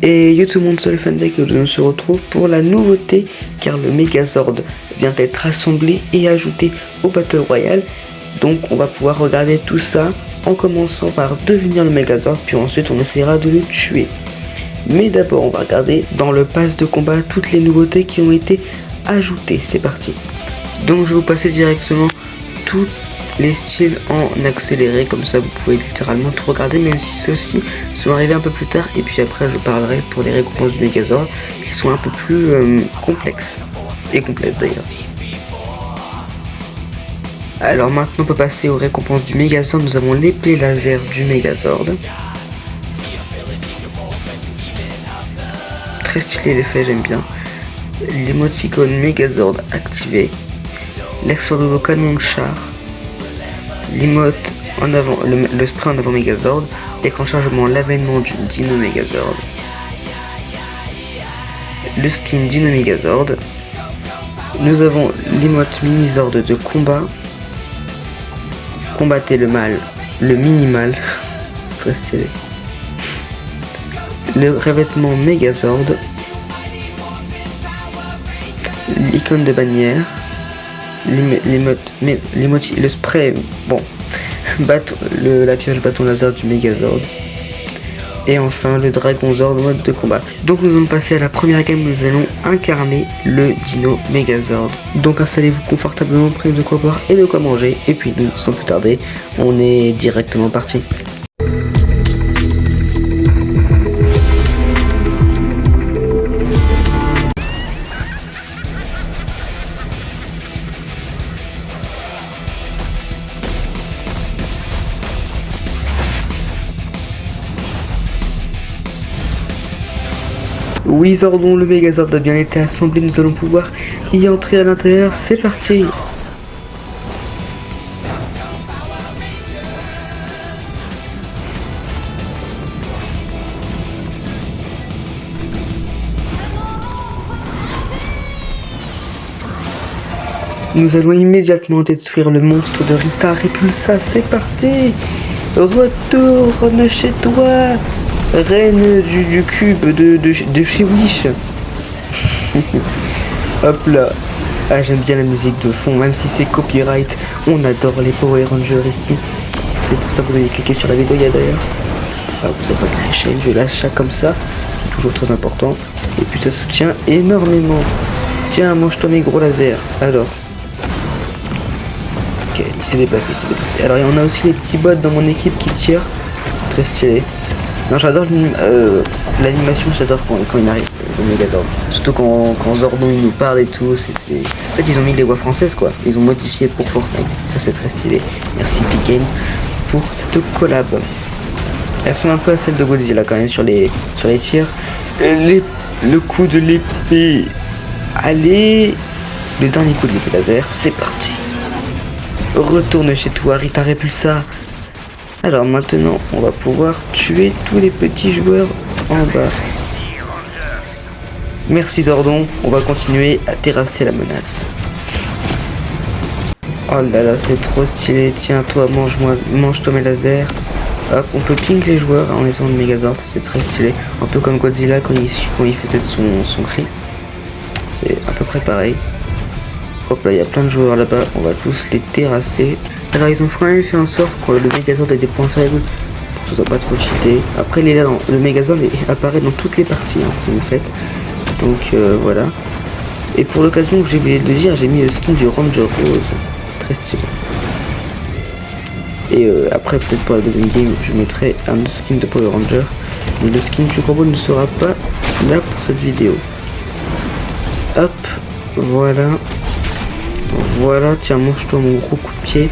Et yo tout le monde, c'est le Fandek, je se retrouve pour la nouveauté car le Megazord vient d'être assemblé et ajouté au Battle Royale. Donc on va pouvoir regarder tout ça en commençant par devenir le Megazord, puis ensuite on essaiera de le tuer. Mais d'abord on va regarder dans le pass de combat toutes les nouveautés qui ont été ajoutées. C'est parti. Donc je vais vous passer directement tous les styles en accéléré, comme ça vous pouvez littéralement tout regarder, même si ceux-ci sont arrivés un peu plus tard. Et puis après je parlerai pour les récompenses du Megazord qui sont un peu plus complexes et complètes d'ailleurs. Alors maintenant on peut passer aux récompenses du Megazord. Nous avons l'épée laser du Megazord. Très stylé l'effet, j'aime bien. L'émoticône Megazord activé. L'explosion de canon de char. L'emote en avant, le spray en avant Megazord. L'écran chargement, l'avènement du Dino Megazord. Le skin Dino Megazord. Nous avons l'emote Minizord de combat. Combattez le mal, le minimal. Très stylé. Le revêtement Megazord. L'icône de bannière. L'émote, le spray, bon, la pioche bâton laser du Megazord. Et enfin le Dragon Zord mode de combat. Donc nous allons passer à la première game, nous allons incarner le Dino Megazord. Donc installez-vous confortablement, près de quoi boire et de quoi manger. Et puis nous, sans plus tarder, on est directement parti. Oui Zordon, le Megazord a bien été assemblé, nous allons pouvoir y entrer à l'intérieur, c'est parti. Nous allons immédiatement détruire le monstre de Rita Repulsa, c'est parti. Retourne chez toi, reine du cube de chez Wish. Hop là. Ah, j'aime bien la musique de fond, même si c'est copyright. On adore les Power Rangers ici. C'est pour ça que vous avez cliqué sur la vidéo d'ailleurs. N'hésitez pas, vous savez pas que la chaîne, je lâche ça comme ça. C'est toujours très important. Et puis ça soutient énormément. Tiens, mange-toi mes gros lasers. Alors. Ok, il s'est déplacé, Alors il y en a aussi les petits bots dans mon équipe qui tirent. Très stylé. Non, j'adore l'animation, j'adore quand il arrive, le Megazord. Surtout quand Zordon il nous parle et tout, En fait, ils ont mis les voix françaises, quoi. Ils ont modifié pour Fortnite. Ça, c'est très stylé. Merci Epic Games pour cette collab. Elle ressemble un peu à celle de Godzilla, quand même, sur les tirs. Le coup de l'épée. Allez. Le dernier coup de l'épée laser. C'est parti. Retourne chez toi, Rita Repulsa. Alors maintenant, on va pouvoir tuer tous les petits joueurs en bas. Merci Zordon, on va continuer à terrasser la menace. Oh là là, c'est trop stylé. Tiens, toi, mange-toi mes lasers. Hop, on peut ping les joueurs en laissant le Megazord, c'est très stylé. Un peu comme Godzilla quand il faisait son cri. C'est à peu près pareil. Hop là, il y a plein de joueurs là-bas, on va tous les terrasser. Alors ils ont quand même fait en sorte que le Megazord ait des points faibles pour que ce soit pas trop cheaté. Après il est là le Megazord apparaît dans toutes les parties que vous faites. Donc voilà. Et pour l'occasion, j'ai oublié de le dire, j'ai mis le skin du Ranger Rose. Très stylé. Et après peut-être pour la deuxième game je mettrai un autre skin de Power Ranger. Mais le skin du robot ne sera pas là pour cette vidéo. Hop, voilà. Voilà, tiens, mange-toi mon gros coup de pied.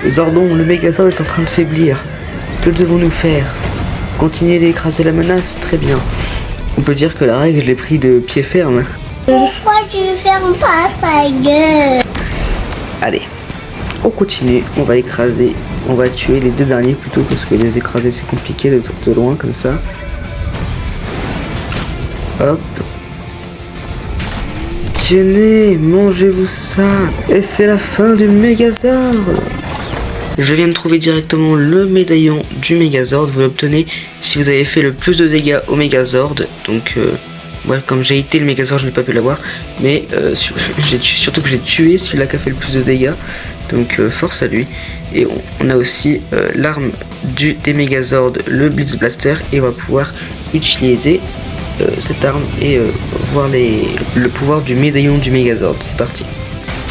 Zordon, le Megazord est en train de faiblir. Que devons-nous faire? Continuer d'écraser la menace? Très bien. On peut dire que la règle, je l'ai pris de pied ferme. Pourquoi tu fermes pas ta gueule? Allez, on continue, on va écraser, on va tuer les deux derniers plutôt parce que les écraser c'est compliqué de loin comme ça. Hop. Tenez, mangez-vous ça. Et c'est la fin du Megazord. Je viens de trouver directement le médaillon du Megazord. Vous l'obtenez si vous avez fait le plus de dégâts au Megazord. Donc ouais, comme j'ai été le Megazord, je n'ai pas pu l'avoir. Mais surtout que j'ai tué celui-là qui a fait le plus de dégâts. Donc force à lui. Et on a aussi l'arme des Megazord, le Blitz Blaster. Et on va pouvoir utiliser cette arme et voir le pouvoir du médaillon du Megazord. C'est parti.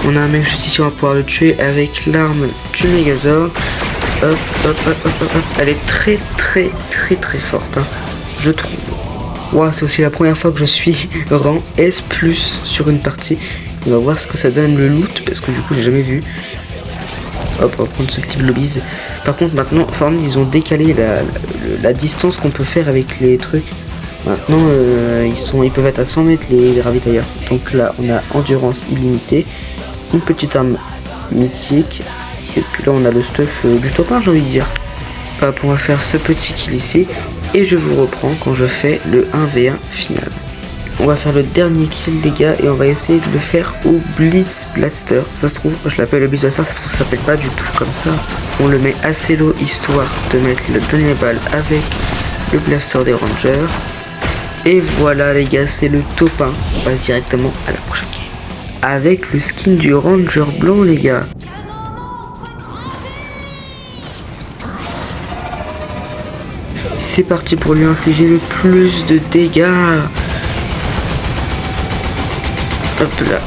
On a un mec juste ici, on va pouvoir le tuer avec l'arme du Megazord. Hop, hop, hop, hop, hop, hop. Elle est très forte, hein, je trouve. Wow, c'est aussi la première fois que je suis rang S+ sur une partie. On va voir ce que ça donne le loot, parce que du coup j'ai jamais vu. Hop, on va prendre ce petit lobbies. Par contre maintenant, ils ont décalé la distance qu'on peut faire avec les trucs. Maintenant ils peuvent être à 100 mètres les ravitailleurs. Donc là on a endurance illimitée, une petite arme mythique, et puis là on a le stuff du top 1, j'ai envie de dire. Hop, on va faire ce petit kill ici et je vous reprends quand je fais le 1v1 final. On va faire le dernier kill les gars et on va essayer de le faire au Blitz Blaster. Ça se trouve, je l'appelle le Blitz Blaster, ça se trouve ça s'appelle pas du tout comme ça. On le met assez low histoire de mettre la dernière balle avec le blaster des Rangers. Et voilà les gars, c'est le top 1. On passe directement à la prochaine game. Avec le skin du Ranger blanc les gars. C'est parti pour lui infliger le plus de dégâts. Hop là.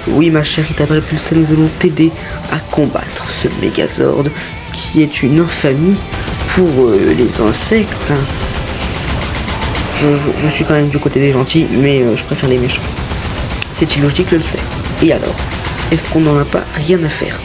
Oui ma chérie, t'as pas repulsé, nous allons t'aider à combattre ce Megazord qui est une infamie pour les insectes. Je suis quand même du côté des gentils, mais je préfère les méchants. C'est illogique, je le sais. Et alors, est-ce qu'on n'en a pas rien à faire?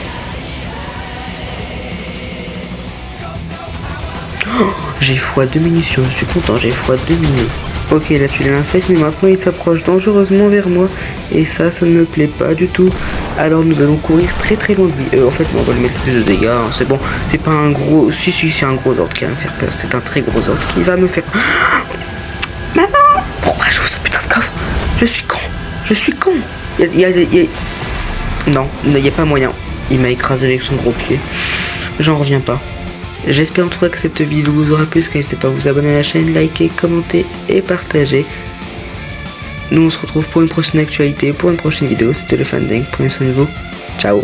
Oh, j'ai x2 munitions, je suis content, j'ai x2 munitions. Ok, là tu l'as l'insecte, mais maintenant il s'approche dangereusement vers moi. Et ça ne me plaît pas du tout. Alors nous allons courir très loin de lui. En fait, on va lui mettre plus de dégâts, hein. C'est bon. C'est pas un gros... Si, c'est un gros ordre qui va me faire peur. C'est un très gros ordre qui va me faire... Maman, pourquoi j'ouvre ce putain de coffre? Je suis con. Non, il n'y a pas moyen. Il m'a écrasé avec son gros pied. J'en reviens pas. J'espère en tout cas que cette vidéo vous aura plu. N'hésitez pas à vous abonner à la chaîne, liker, commenter et partager. Nous on se retrouve pour une prochaine actualité, pour une prochaine vidéo. C'était le Fandang. Prenez soin de vous. Ciao.